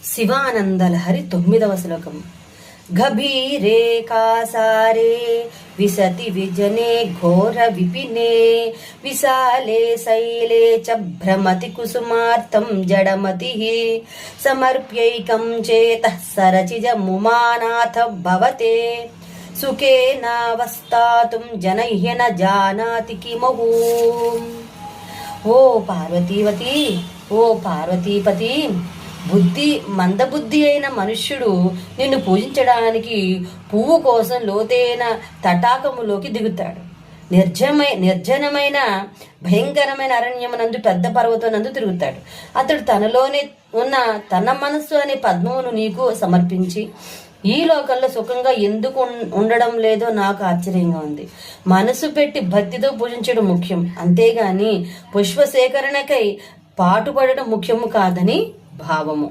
శివానందలహరి 9వ శ్లోకం. గభీరే కాసారే విశతి విజనే ఘోర విపినే విశాలే శైలే చ భ్రమతి కుసుమార్తం జడమతి సమర్ప్యైకం చేతః సరచిజ ముమానాథ భవతే సుఖేనావస్థాతుం జనహ్య న జానాతి కిమహు. ఓ పార్వతీవతి, ఓ పార్వతీపతి, మందబుద్ధి అయిన మనుష్యుడు నిన్ను పూజించడానికి పువ్వు కోసం లోతైన తటాకములోకి దిగుతాడు. నిర్జనమైన భయంకరమైన అరణ్యమునందు పెద్ద పర్వతమునందు తిరుగుతాడు. అతడు తనలోనే ఉన్న తన మనస్సు అనే పద్మమును నీకు సమర్పించి ఈ లోకంలో సుఖంగా ఎందుకు ఉండడం లేదో నాకు ఆశ్చర్యంగా ఉంది. మనసు పెట్టి భక్తితో పూజించడం ముఖ్యం, అంతేగాని పుష్ప సేకరణకై పాటుపడడం ముఖ్యము కాదని భావము.